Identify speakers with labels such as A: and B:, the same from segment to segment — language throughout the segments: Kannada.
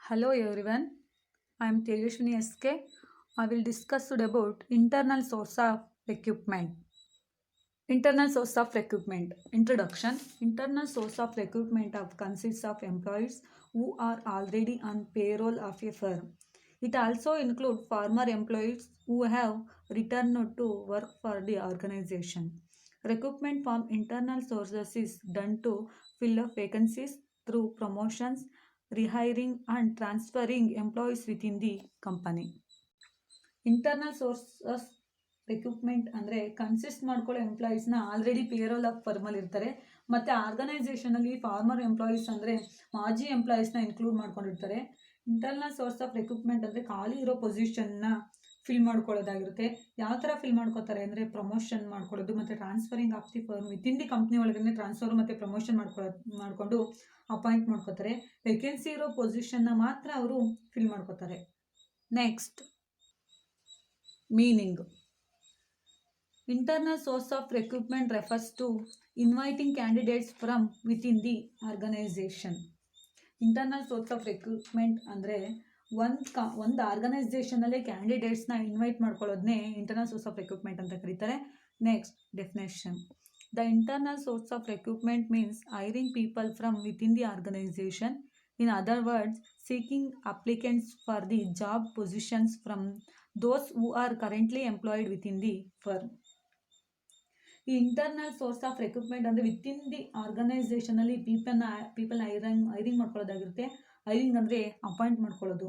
A: Hello everyone, I am Tejashwini SK. I will discuss today about internal source of recruitment. Internal source of recruitment. Introduction. Internal source of recruitment consists of employees who are already on payroll of a firm. It also includes former employees who have returned to work for the organization. Recruitment from internal sources is done to fill up vacancies through promotions, rehiring, and transferring employees within the company. Internal sources recruitment ಅಂದರೆ ಕನ್ಸಿಸ್ಟ್ ಮಾಡ್ಕೊಳ್ಳೋ ಎಂಪ್ಲಾಯೀಸ್ನ ಆಲ್ರೆಡಿ ಪೇರೋಲ್ ಆಫ್ ಫರ್ಮಲ್ಲಿ ಇರ್ತಾರೆ ಮತ್ತು ಆರ್ಗನೈಸೇಷನಲ್ಲಿ ಫಾರ್ಮರ್ ಎಂಪ್ಲಾಯೀಸ್ ಅಂದರೆ ಮಾಜಿ ಎಂಪ್ಲಾಯೀಸ್ನ ಇನ್ಕ್ಲೂಡ್ ಮಾಡ್ಕೊಂಡಿರ್ತಾರೆ. ಇಂಟರ್ನಲ್ ಸೋರ್ಸ್ ಆಫ್ ರಿಕ್ರೂಟ್ಮೆಂಟ್ ಅಂದರೆ ಖಾಲಿ ಇರೋ ಪೊಸಿಷನ್ನ ಫಿಲ್ ಮಾಡ್ಕೊಳ್ಳೋದಾಗಿರುತ್ತೆ. ಯಾವ ಥರ ಫಿಲ್ ಮಾಡ್ಕೋತಾರೆ ಅಂದರೆ ಪ್ರಮೋಷನ್ ಮಾಡ್ಕೊಳ್ಳೋದು ಮತ್ತು transferring of the firm within the company ಒಳಗಡೆ ಟ್ರಾನ್ಸ್ಫರ್ ಮತ್ತು ಪ್ರಮೋಷನ್ ಮಾಡಿಕೊಂಡು ಅಪಾಯಿಂಟ್ ಮಾಡ್ಕೋತಾರೆ. ವೇಕೆನ್ಸಿ ಇರೋ ಪೊಸಿಷನ್ನ ಮಾತ್ರ ಅವರು ಫಿಲ್ ಮಾಡ್ಕೋತಾರೆ. Next, meaning. Internal source of recruitment refers to inviting candidates from within the organization. Internal source of recruitment ಅಂದರೆ ಒಂದು ಆರ್ಗನೈಸೇಷನಲ್ಲೇ ಕ್ಯಾಂಡಿಡೇಟ್ಸ್ನ ಇನ್ವೈಟ್ ಮಾಡ್ಕೊಳ್ಳೋದನ್ನೇ ಇಂಟರ್ನಲ್ ಸೋರ್ಸ್ ಆಫ್ ರಿಕ್ರೂಟ್ಮೆಂಟ್ ಅಂತ ಕರೀತಾರೆ. Next, definition. The internal source of recruitment means hiring people from within the organisation. In other words, seeking applicants for the job positions from those who are currently employed within the firm. ಈ ಇಂಟರ್ನಲ್ ಸೋರ್ಸ್ ಆಫ್ ರಿಕ್ರೂಟ್ಮೆಂಟ್ ಅಂದರೆ ವಿತಿನ್ ದಿ ಆರ್ಗನೈಸೇಷನಲ್ಲಿ ಪೀಪಲ್ನ ಹೈರಿಂಗ್ ಮಾಡ್ಕೊಳ್ಳೋದಾಗಿರುತ್ತೆ. ಹೈರಿಂಗ್ ಅಂದರೆ ಅಪಾಯಿಂಟ್ ಮಾಡ್ಕೊಳ್ಳೋದು.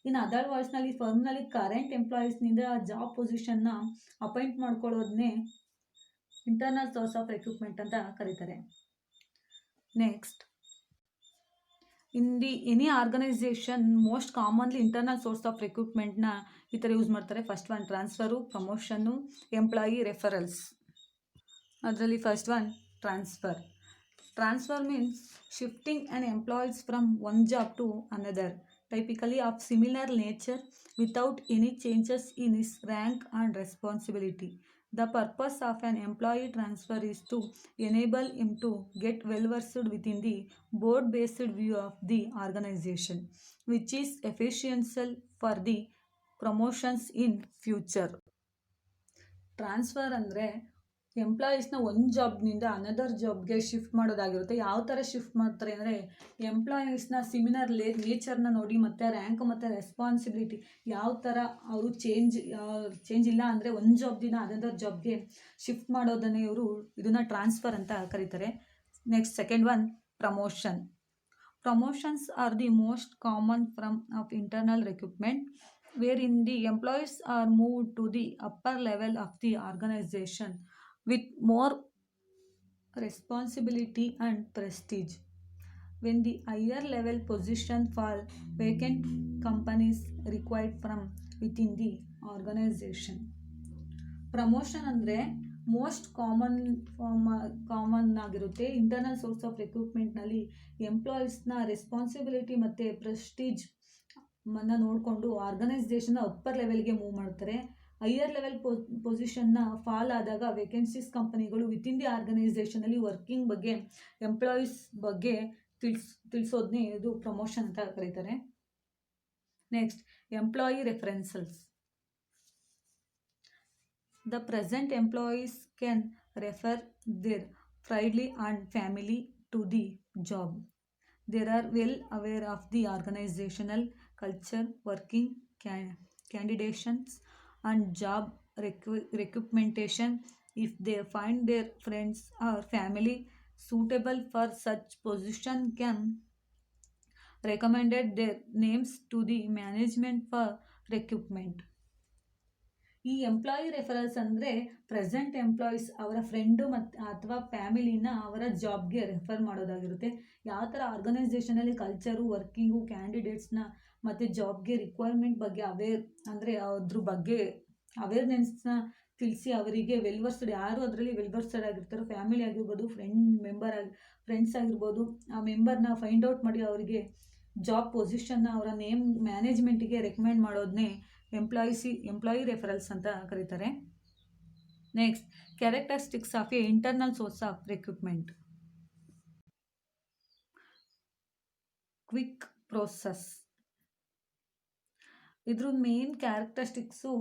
A: ಇನ್ನು ಅದರ್ ವರ್ಡ್ಸ್ನಲ್ಲಿ ಫರ್ಮ್ನಲ್ಲಿ ಕರೆಂಟ್ ಎಂಪ್ಲಾಯೀಸ್ನಿಂದ ಜಾಬ್ ಪೊಸಿಷನ್ನ ಅಪಾಯಿಂಟ್ ಮಾಡ್ಕೊಳ್ಳೋದನ್ನೇ ಇಂಟರ್ನಲ್ ಸೋರ್ಸ್ ಆಫ್ ರಿಕ್ರೂಟ್ಮೆಂಟ್ ಅಂತ ಕರೀತಾರೆ. Next, in the any organisation most commonly internal source of ರಿಕ್ರೂಟ್ಮೆಂಟ್ನ ಈ ಥರ ಯೂಸ್ ಮಾಡ್ತಾರೆ. First one transfer, promotion, employee referrals. ಅದರಲ್ಲಿ first one transfer. Transfer means shifting an employees from one job to another, typically of similar nature without any changes in his rank and responsibility. The purpose of an employee transfer is to enable him to get well versed within the board-based view of the organization, which is essential for the promotions in future. Transfer ಅಂದರೆ ಎಂಪ್ಲಾಯೀಸ್ನ ಒಂದು ಜಾಬ್ನಿಂದ ಅನದರ್ ಜಾಬ್ಗೆ ಶಿಫ್ಟ್ ಮಾಡೋದಾಗಿರುತ್ತೆ. ಯಾವ ಥರ ಶಿಫ್ಟ್ ಮಾಡ್ತಾರೆ ಅಂದರೆ ಎಂಪ್ಲಾಯೀಸ್ನ ಸಿಮಿಲರ್ ನೇಚರ್ನ ನೋಡಿ ಮತ್ತು ರ್ಯಾಂಕ್ ಮತ್ತು ರೆಸ್ಪಾನ್ಸಿಬಿಲಿಟಿ ಯಾವ ಥರ ಅವರು ಚೇಂಜ್ ಇಲ್ಲ ಅಂದರೆ ಒಂದು ಜಾಬ್ದಿಂದ ಅನದರ್ ಜಾಬ್ಗೆ ಶಿಫ್ಟ್ ಮಾಡೋದನ್ನೇ ಇವರು ಇದನ್ನು ಟ್ರಾನ್ಸ್ಫರ್ ಅಂತ ಕರೀತಾರೆ. Next, second one promotion. Promotions R the most common from of internal recruitment wherein the employees are moved to the upper level of the organization with more responsibility and prestige. When the higher level position for vacant companies required from within the organization. Promotion ಅಂದರೆ ಮೋಸ್ಟ್ ಕಾಮನ್ ಆಗಿರುತ್ತೆ. ಇಂಟರ್ನಲ್ ಸೋರ್ಸ್ ಆಫ್ ರಿಕ್ರೂಟ್ಮೆಂಟ್ನಲ್ಲಿ ಎಂಪ್ಲಾಯೀಸ್ನ ರೆಸ್ಪಾನ್ಸಿಬಿಲಿಟಿ ಮತ್ತು ಪ್ರೆಸ್ಟೀಜ್ ನೋಡಿಕೊಂಡು ಆರ್ಗನೈಸೇಷನ್ನ ಅಪ್ಪರ್ ಲೆವೆಲ್ಗೆ ಮೂವ್ ಮಾಡ್ತಾರೆ. ಹೈಯರ್ ಲೆವೆಲ್ ಪೊಸಿಷನ್ನ ಫಾಲ್ ಆದಾಗ ವೇಕೆನ್ಸೀಸ್ ಕಂಪನಿಗಳು ವಿತಿನ್ ದಿ ಆರ್ಗನೈಸೇಷನಲ್ಲಿ ವರ್ಕಿಂಗ್ ಬಗ್ಗೆ ಎಂಪ್ಲಾಯೀಸ್ ಬಗ್ಗೆ ತಿಳಿಸೋದನ್ನೇ ಇದು ಪ್ರಮೋಷನ್ ಅಂತ ಕರೀತಾರೆ. Next, employee referrals. The present employees can refer their friendly and family to the job. They are well aware of the organizational culture, working candidations, and job recruitmentation. If they find their friends or family suitable for such position, can recommend their names to the management for recruitment. ಈ ಎಂಪ್ಲಾಯಿ ರೆಫರಲ್ಸ್ ಅಂದರೆ ಪ್ರೆಸೆಂಟ್ ಎಂಪ್ಲಾಯೀಸ್ ಅವರ ಫ್ರೆಂಡು ಮತ್ತು ಅಥವಾ ಫ್ಯಾಮಿಲಿನ ಅವರ ಜಾಬ್ಗೆ ರೆಫರ್ ಮಾಡೋದಾಗಿರುತ್ತೆ. ಯಾವ ಥರ ಆರ್ಗನೈಸೇಷನಲ್ಲಿ ಕಲ್ಚರು, ವರ್ಕಿಂಗು, ಕ್ಯಾಂಡಿಡೇಟ್ಸ್ನ ಮತ್ತು ಜಾಬ್ಗೆ ರಿಕ್ವೈರ್ಮೆಂಟ್ ಬಗ್ಗೆ ಅದ್ರ ಬಗ್ಗೆ ಅವೇರ್ನೆಸ್ನ ತಿಳಿಸಿ ಅವರಿಗೆ ವೆಲ್ವರ್ಸ್ಡ್ ಯಾರು ಅದರಲ್ಲಿ ವೆಲ್ವರ್ಸ್ಡ್ ಆಗಿರ್ತಾರೋ ಫ್ಯಾಮಿಲಿ ಆಗಿರ್ಬೋದು, ಫ್ರೆಂಡ್ಸ್ ಆಗಿರ್ಬೋದು, ಆ ಮೆಂಬರ್ನ ಫೈಂಡ್ ಔಟ್ ಮಾಡಿ ಅವರಿಗೆ ಜಾಬ್ ಪೊಸಿಷನ್ನ ಅವರ ನೇಮ್ ಮ್ಯಾನೇಜ್ಮೆಂಟಿಗೆ ರೆಕಮೆಂಡ್ ಮಾಡೋದನ್ನೇ ಎಂಪ್ಲಾಯಿ ರೆಫರಲ್ಸ್ ಅಂತ ಕರೀತಾರೆ. Next, characteristics of a internal source of recruitment. Quick process. ಇದ್ರ ಮೇನ್ ಕ್ಯಾರೆಕ್ಟರಿಸ್ಟಿಕ್ಸು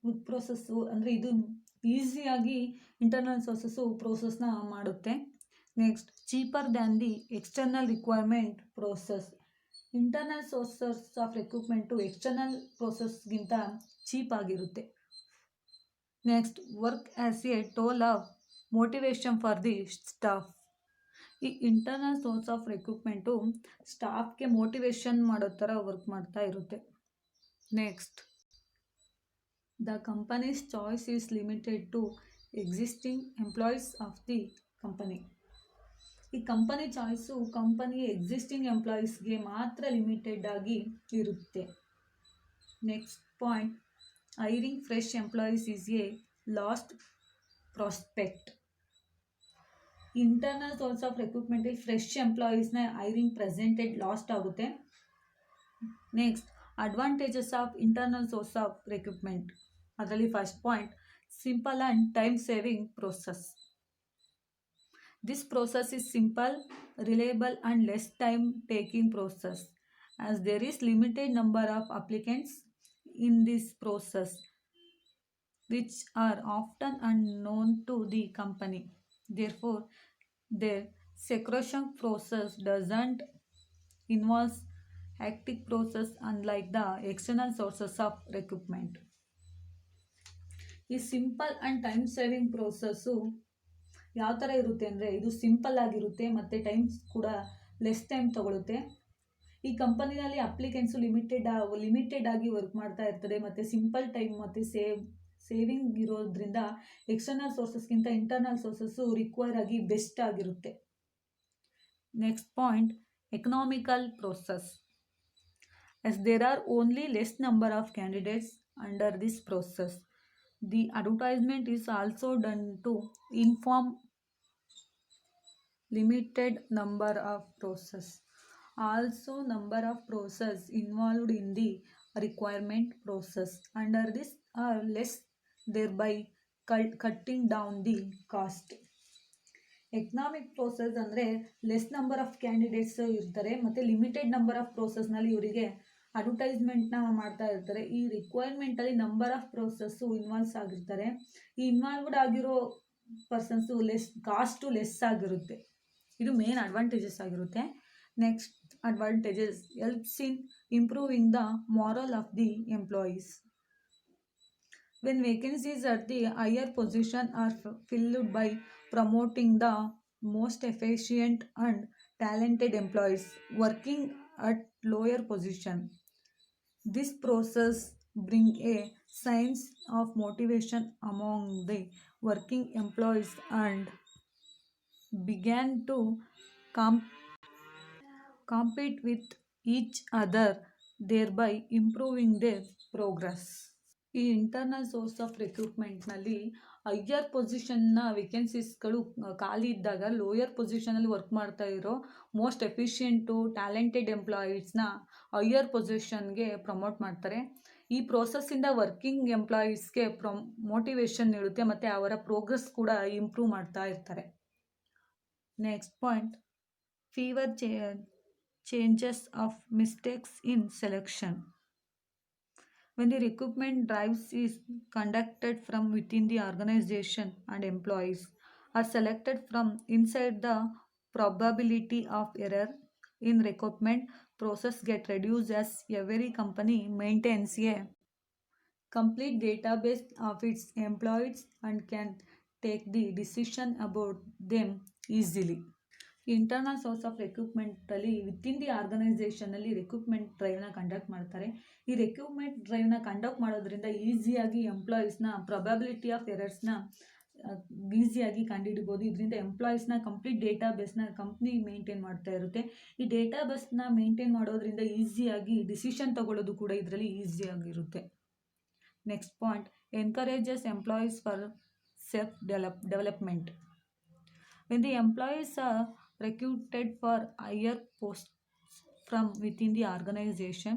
A: ವಿತ್ ಪ್ರೋಸೆಸ್ಸು ಅಂದರೆ ಇದು ಈಸಿಯಾಗಿ ಇಂಟರ್ನಲ್ ಸೋರ್ಸಸ್ಸು ಪ್ರೋಸೆಸ್ನ ಮಾಡುತ್ತೆ. Next, cheaper than the external requirement process. Internal sources of recruitment external ಪ್ರೋಸೆಸ್ಗಿಂತ ಚೀಪ್ ಆಗಿರುತ್ತೆ. Next, work as a tool of motivation for the staff. ಈ ಇಂಟರ್ನಲ್ ಸೋರ್ಸ್ ಆಫ್ ರಿಕ್ರೂಟ್ಮೆಂಟು ಸ್ಟಾಫ್ಗೆ ಮೋಟಿವೇಶನ್ ಮಾಡೋ ಥರ ವರ್ಕ್ ಮಾಡ್ತಾ ಇರುತ್ತೆ. Next, the company's choice is limited to existing employees of the company. ಈ ಕಂಪನಿ ಚಾಯ್ಸು ಕಂಪನಿಯ ಎಕ್ಸಿಸ್ಟಿಂಗ್ ಎಂಪ್ಲಾಯೀಸ್ಗೆ ಮಾತ್ರ ಲಿಮಿಟೆಡ್ ಆಗಿ ಇರುತ್ತೆ. Next point, hiring fresh employees is a lost prospect. Internal source of ರಿಕ್ರೂಟ್ಮೆಂಟಲ್ಲಿ ಫ್ರೆಶ್ ಎಂಪ್ಲಾಯೀಸ್ನ ಹೈರಿಂಗ್ ಪ್ರೆಸೆಂಟೆಡ್ ಲಾಸ್ಟ್ ಆಗುತ್ತೆ. Next, advantages of internal source of recruitment. ಅದರಲ್ಲಿ first point, simple and time saving process. This process is simple, reliable and less time taking process, as there is limited number of applicants in this process which are often unknown to the company. Therefore, their selection process doesn't involve hectic process unlike the external sources of recruitment. ಈ simple and time saving process ಯಾವ ಥರ ಇರುತ್ತೆ ಅಂದರೆ, ಇದು ಸಿಂಪಲ್ ಆಗಿರುತ್ತೆ ಮತ್ತು ಟೈಮ್ಸ್ ಕೂಡ ಲೆಸ್ ಟೈಮ್ ತೊಗೊಳುತ್ತೆ. ಈ ಕಂಪನಿನಲ್ಲಿ ಅಪ್ಲಿಕೆಂಟ್ಸು ಲಿಮಿಟೆಡ್ ಆಗಿ ವರ್ಕ್ ಮಾಡ್ತಾ ಇರ್ತದೆ ಮತ್ತು ಸಿಂಪಲ್ ಟೈಮ್ ಮತ್ತು ಸೇವಿಂಗ್ ಇರೋದ್ರಿಂದ ಎಕ್ಸ್ಟರ್ನಲ್ ಸೋರ್ಸಸ್ಗಿಂತ ಇಂಟರ್ನಲ್ ಸೋರ್ಸಸ್ಸು ರಿಕ್ವೈರ್ ಆಗಿ ಬೆಸ್ಟ್ ಆಗಿರುತ್ತೆ. Next point, economical process. As there are only less number of candidates under this process, the advertisement is also done to inform limited number of process. Also, number of process involved in the requirement process under this are less, thereby cutting down the cost. Economic process ಅಂದರೆ ಲೆಸ್ ನಂಬರ್ ಆಫ್ ಕ್ಯಾಂಡಿಡೇಟ್ಸ್ ಇರ್ತಾರೆ ಮತ್ತು ಲಿಮಿಟೆಡ್ ನಂಬರ್ ಆಫ್ ಪ್ರೋಸೆಸ್ನಲ್ಲಿ ಇವರಿಗೆ ಅಡ್ವರ್ಟೈಸ್ಮೆಂಟ್ನ ಮಾಡ್ತಾ ಇರ್ತಾರೆ. ಈ ರಿಕ್ವೈರ್ಮೆಂಟಲ್ಲಿ ನಂಬರ್ ಆಫ್ ಪ್ರೋಸೆಸ್ಸು ಇನ್ವಾಲ್ವ್ಸ್ ಆಗಿರ್ತಾರೆ. ಈ ಇನ್ವಾಲ್ವ್ಡ್ ಆಗಿರೋ ಪರ್ಸನ್ಸು ಕಾಸ್ಟು ಲೆಸ್ ಆಗಿರುತ್ತೆ. ಇದು ಮೇನ್ ಅಡ್ವಾಂಟೇಜಸ್ ಆಗಿರುತ್ತೆ. Next advantages, helps in improving the moral of the employees. When vacancies at the higher position are filled by promoting the most efficient and talented employees working at lower position, this process brings a sense of motivation among the working employees and began to compete with each other, thereby improving their progress. ಈ ಇಂಟರ್ನಲ್ ಸೋರ್ಸ್ ಆಫ್ ರಿಕ್ರೂಟ್ಮೆಂಟ್ನಲ್ಲಿ ಹೈಯರ್ ಪೊಸಿಷನ್ನ ವೇಕೆನ್ಸೀಸ್ಗಳು ಖಾಲಿ ಇದ್ದಾಗ ಲೋಯರ್ ಪೊಸಿಷನಲ್ಲಿ ವರ್ಕ್ ಮಾಡ್ತಾ ಇರೋ most efficient talented ಎಂಪ್ಲಾಯೀಸ್ನ higher ಪೊಸಿಷನ್ಗೆ promote ಮಾಡ್ತಾರೆ. ಈ ಪ್ರೋಸೆಸ್ಸಿಂದ ವರ್ಕಿಂಗ್ ಎಂಪ್ಲಾಯೀಸ್ಗೆ ಮೋಟಿವೇಶನ್ ನೀಡುತ್ತೆ ಮತ್ತು ಅವರ ಪ್ರೋಗ್ರೆಸ್ ಕೂಡ ಇಂಪ್ರೂವ್ ಮಾಡ್ತಾ ಇರ್ತಾರೆ. Next point, fever changes of mistakes in selection. When the recruitment drives is conducted from within the organization and employees are selected from inside, the probability of error in recruitment process get reduced as every company maintains a complete database of its employees and can take the decision about them easily. Internal source of ರಿಕ್ರೂಟ್ಮೆಂಟಲ್ಲಿ ವಿತಿನ್ ದಿ ಆರ್ಗನೈಸೇಷನಲ್ಲಿ ರಿಕ್ರೂಟ್ಮೆಂಟ್ ಡ್ರೈವ್ನ ಕಂಡಕ್ಟ್ ಮಾಡ್ತಾರೆ. ಈ ರಿಕ್ರೂಟ್ಮೆಂಟ್ ಡ್ರೈವ್ನ ಕಂಡಕ್ಟ್ ಮಾಡೋದ್ರಿಂದ ಈಸಿಯಾಗಿ ಎಂಪ್ಲಾಯೀಸ್ನ ಪ್ರೊಬಬಿಲಿಟಿ ಆಫ್ ಎರರ್ಸ್ನ ಈಸಿಯಾಗಿ ಕಂಡುಹಿಡಿಬೋದು. ಇದರಿಂದ ಎಂಪ್ಲಾಯೀಸ್ನ ಕಂಪ್ಲೀಟ್ ಡೇಟಾಬೇಸ್ನ ಕಂಪ್ನಿ ಮೇಂಟೈನ್ ಮಾಡ್ತಾ ಇರುತ್ತೆ. ಈ ಡೇಟಾಬೇಸ್ನ ಮೇಂಟೈನ್ ಮಾಡೋದ್ರಿಂದ ಈಸಿಯಾಗಿ ಡಿಸಿಷನ್ ತಗೊಳ್ಳೋದು ಕೂಡ ಇದರಲ್ಲಿ ಈಸಿಯಾಗಿರುತ್ತೆ. Next point, encourages employees for self development. When the employees are recruited for higher posts from within the organization,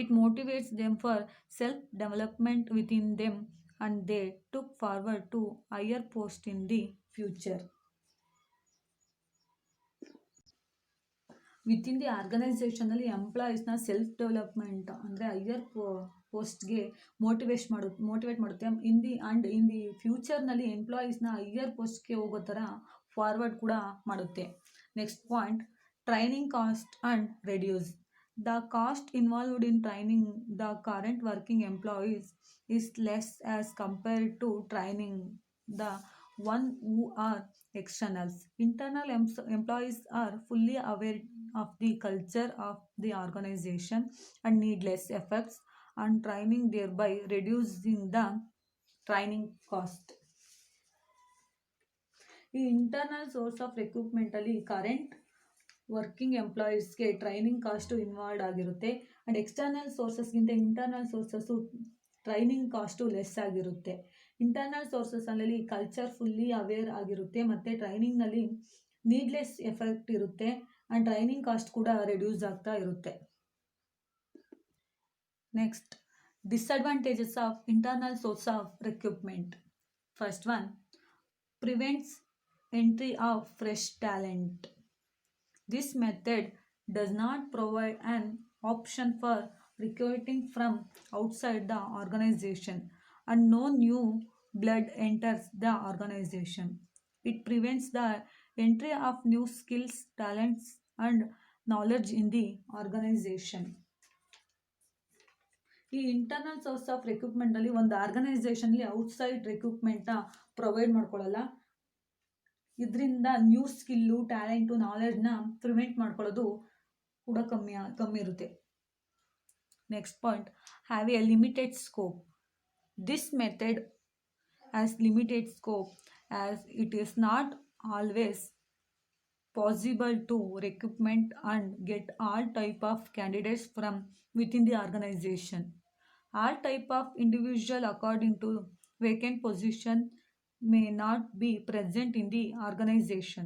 A: it motivates them for self-development within them and they look forward to higher posts in the future. Within the ಆರ್ಗನೈಸೇಷನಲ್ಲಿ ಎಂಪ್ಲಾಯೀಸ್ನ ಸೆಲ್ಫ್ ಡೆವಲಪ್ಮೆಂಟ್ ಅಂದರೆ ಹೈಯರ್ ಪೋಸ್ಟ್ಗೆ ಮೋಟಿವೇಟ್ ಮಾಡುತ್ತೆ. ಇನ್ ದಿ ಫ್ಯೂಚರ್ನಲ್ಲಿ ಎಂಪ್ಲಾಯೀಸ್ನ ಹೈಯರ್ ಪೋಸ್ಟ್ಗೆ ಹೋಗೋ ಥರ ಫಾರ್ವರ್ಡ್ ಕೂಡ ಮಾಡುತ್ತೆ. Next point, training cost and reduce. The cost involved in training the current working employees is less as compared to training the one who are externals. Internal employees are fully aware of the culture of the organization and need less efforts on training, thereby reducing the training cost. ಈ ಇಂಟರ್ನಲ್ ಸೋರ್ಸ್ ಆಫ್ ರಿಕ್ರೂಟ್ಮೆಂಟ್ ಅಲ್ಲಿ ಕರೆಂಟ್ ವರ್ಕಿಂಗ್ ಎಂಪ್ಲಾಯೀಸ್ಗೆ ಟ್ರೈನಿಂಗ್ ಕಾಸ್ಟು ಇನ್ವಾಲ್ವ್ ಆಗಿರುತ್ತೆ. ಆ್ಯಂಡ್ ಎಕ್ಸ್ಟರ್ನಲ್ ಸೋರ್ಸಸ್ಗಿಂತ internal sources training cost less ಆಗಿರುತ್ತೆ. ಇಂಟರ್ನಲ್ ಸೋರ್ಸಸ್ನಲ್ಲಿ ಕಲ್ಚರ್ ಫುಲ್ಲಿ ಅವೇರ್ ಆಗಿರುತ್ತೆ ಮತ್ತು ಟ್ರೈನಿಂಗ್ನಲ್ಲಿ ನೀಡ್ಲೆಸ್ ಎಫೆಕ್ಟ್ ಇರುತ್ತೆ ಆ್ಯಂಡ್ ಟ್ರೈನಿಂಗ್ ಕಾಸ್ಟ್ ಕೂಡ ರೆಡ್ಯೂಸ್ ಆಗ್ತಾ ಇರುತ್ತೆ. Next, disadvantages of internal source of recruitment. First one, prevents entry of fresh talent. This method does not provide an option for recruiting from outside the organization and no new blood enters the organization. It prevents the entry of new skills, talents and knowledge in the organization. ಈ ಇಂಟರ್ನಲ್ ಸೋರ್ಸ್ ಆಫ್ ರಿಕ್ರೂಟ್ಮೆಂಟಲ್ಲಿ ಒಂದು ಆರ್ಗನೈಸೇಷನ್ಲಿ ಔಟ್ಸೈಡ್ ರಿಕ್ರೂಟ್ಮೆಂಟ್ನ ಪ್ರೊವೈಡ್ ಮಾಡ್ಕೊಳ್ಳಲ್ಲ. ಇದರಿಂದ ನ್ಯೂ ಸ್ಕಿಲ್ಲು, ಟ್ಯಾಲೆಂಟು, ನಾಲೆಡ್ಜ್ನ ಪ್ರಿವೆಂಟ್ ಮಾಡ್ಕೊಳ್ಳೋದು ಕೂಡ ಕಮ್ಮಿ ಇರುತ್ತೆ. Next point, have a limited scope. This method has limited scope as it is not always possible to recruitment and get all type of candidates from within the organization. All type of individual according to vacant position may not be present in the organization.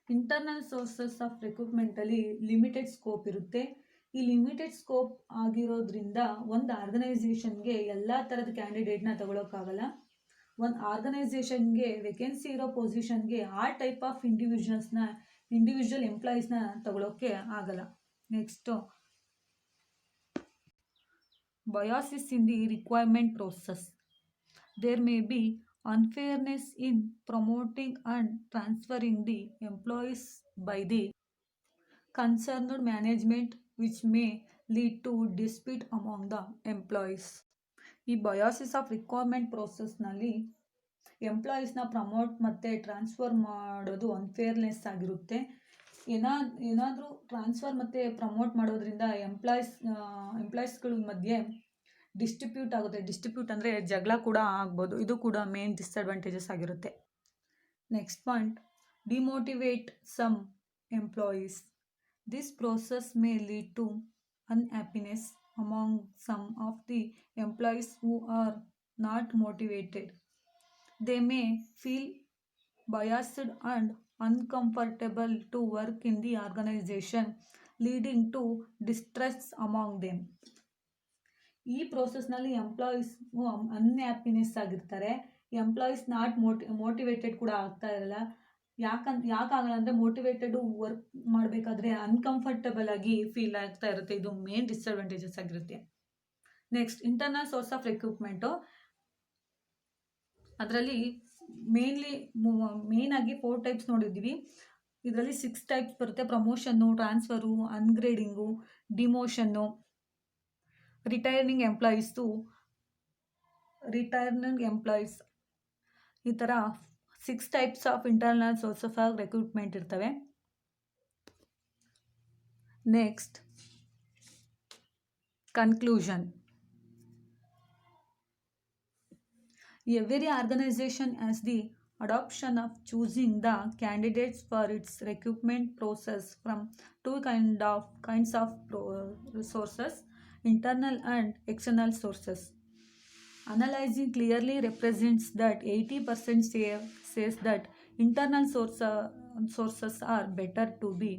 A: Internal sources of recruitment ಅಲ್ಲಿ ಲಿಮಿಟೆಡ್ ಸ್ಕೋಪ್ ಇರುತ್ತೆ. ಈ ಲಿಮಿಟೆಡ್ ಸ್ಕೋಪ್ ಆಗಿರೋದ್ರಿಂದ ಒಂದು ಆರ್ಗನೈಸೇಷನ್ಗೆ ಎಲ್ಲ ಥರದ ಕ್ಯಾಂಡಿಡೇಟ್ನ ತಗೊಳ್ಳೋಕ್ಕಾಗಲ್ಲ. ಒಂದು ಆರ್ಗನೈಸೇಷನ್ಗೆ ವೇಕೆನ್ಸಿ ಇರೋ ಪೊಸಿಷನ್ಗೆ ಆ ಟೈಪ್ ಆಫ್ ಇಂಡಿವಿಜುವಲ್ ಎಂಪ್ಲಾಯೀಸ್ನ ತಗೊಳ್ಳೋಕ್ಕೆ ಆಗಲ್ಲ. Next, biases in the requirement process. There may be unfairness in promoting and transferring the employees by the concerned management, which may lead to dispute among the employees. ಈ ಬಯಾಸಿಸ್ ಆಫ್ ರಿಕ್ವೈರ್ಮೆಂಟ್ ಪ್ರೋಸೆಸ್ನಲ್ಲಿ ಎಂಪ್ಲಾಯೀಸ್ನ ಪ್ರಮೋಟ್ ಮತ್ತು ಟ್ರಾನ್ಸ್ಫರ್ ಮಾಡೋದು ಅನ್ಫೇರ್ನೆಸ್ ಆಗಿರುತ್ತೆ. ಏನಾದರೂ ಟ್ರಾನ್ಸ್ಫರ್ ಮತ್ತು ಪ್ರಮೋಟ್ ಮಾಡೋದ್ರಿಂದ ಎಂಪ್ಲಾಯೀಸ್ಗಳ ಮಧ್ಯೆ ಡಿಸ್ಟ್ರಿಬ್ಯೂಟ್ ಆಗುತ್ತೆ. ಡಿಸ್ಟ್ರಿಬ್ಯೂಟ್ ಅಂದರೆ ಜಗಳ ಕೂಡ ಆಗ್ಬೋದು. ಇದು ಕೂಡ ಮೇನ್ ಡಿಸ್ಅಡ್ವಾಂಟೇಜಸ್ ಆಗಿರುತ್ತೆ. Next point, demotivate some employees. This process may lead to unhappiness among some of the employees who are not motivated. They may feel biased and uncomfortable to work in the organization, leading to distress among them. ಈ ಪ್ರೋಸೆಸ್ನಲ್ಲಿ ಎಂಪ್ಲಾಯೀಸ್ ಅನ್ಹ್ಯಾಪಿನೆಸ್ ಆಗಿರ್ತಾರೆ. ಎಂಪ್ಲಾಯೀಸ್ ನಾಟ್ ಮೋಟಿವೇಟೆಡ್ ಕೂಡ ಆಗ್ತಾ ಇರಲ್ಲ. ಯಾಕಾಗಲ್ಲ ಅಂದರೆ ಮೋಟಿವೇಟೆಡು ವರ್ಕ್ ಮಾಡಬೇಕಾದ್ರೆ ಅನ್ಕಂಫರ್ಟಬಲ್ ಆಗಿ ಫೀಲ್ ಆಗ್ತಾ ಇರುತ್ತೆ. ಇದು ಮೇನ್ ಡಿಸ್ಅಡ್ವಾಂಟೇಜಸ್ ಆಗಿರುತ್ತೆ. Next, internal source of recruitment. ಅದರಲ್ಲಿ ಮೇನ್ ಆಗಿ 4 ಟೈಪ್ಸ್ ನೋಡಿದ್ದೀವಿ. ಇದರಲ್ಲಿ 6 ಟೈಪ್ಸ್ ಬರುತ್ತೆ. Promotion, transfer, upgrading, demotion, retiring employees ಈ ಥರ 6 types of internal sources of recruitment ಇರ್ತವೆ. Next, conclusion. Every organization has the adoption of choosing the candidates for its recruitment process from 2 kinds of sources, internal and external sources. Analyzing clearly represents that 80% says that internal sources are better to be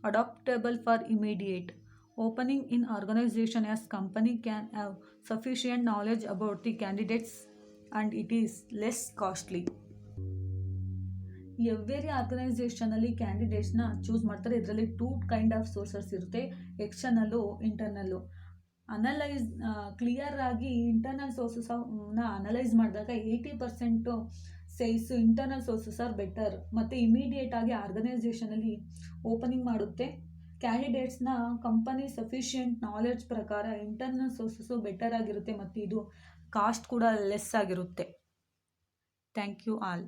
A: adoptable for immediate opening in organization, as company can have sufficient knowledge about the candidates and it is less costly. Every ಆರ್ಗನೈಸೇಷನಲ್ಲಿ ಕ್ಯಾಂಡಿಡೇಟ್ಸ್ನ ಚೂಸ್ ಮಾಡ್ತಾರೆ. ಇದರಲ್ಲಿ 2 ಕೈಂಡ್ ಆಫ್ ಸೋರ್ಸಸ್ ಇರುತ್ತೆ, ಎಕ್ಸ್ಟರ್ನಲ್ಲು, ಇಂಟರ್ನಲ್ಲು. ಕ್ಲಿಯರ್ ಆಗಿ ಇಂಟರ್ನಲ್ ಸೋರ್ಸಸ್ನ ಅನಲೈಸ್ ಮಾಡಿದಾಗ 80% sales internal sources are better. ಮತ್ತು ಇಮಿಡಿಯೇಟ್ ಆಗಿ ಆರ್ಗನೈಸೇಷನಲ್ಲಿ ಓಪನಿಂಗ್ ಮಾಡುತ್ತೆ. ಕ್ಯಾಂಡಿಡೇಟ್ಸ್ನ ಕಂಪನಿ ಸಫಿಷಿಯೆಂಟ್ ನಾಲೆಡ್ಜ್ ಪ್ರಕಾರ ಇಂಟರ್ನಲ್ ಸೋರ್ಸಸ್ಸು ಬೆಟರ್ ಆಗಿರುತ್ತೆ ಮತ್ತು ಇದು ಕಾಸ್ಟ್ ಕೂಡ ಲೆಸ್ ಆಗಿರುತ್ತೆ. Thank you all.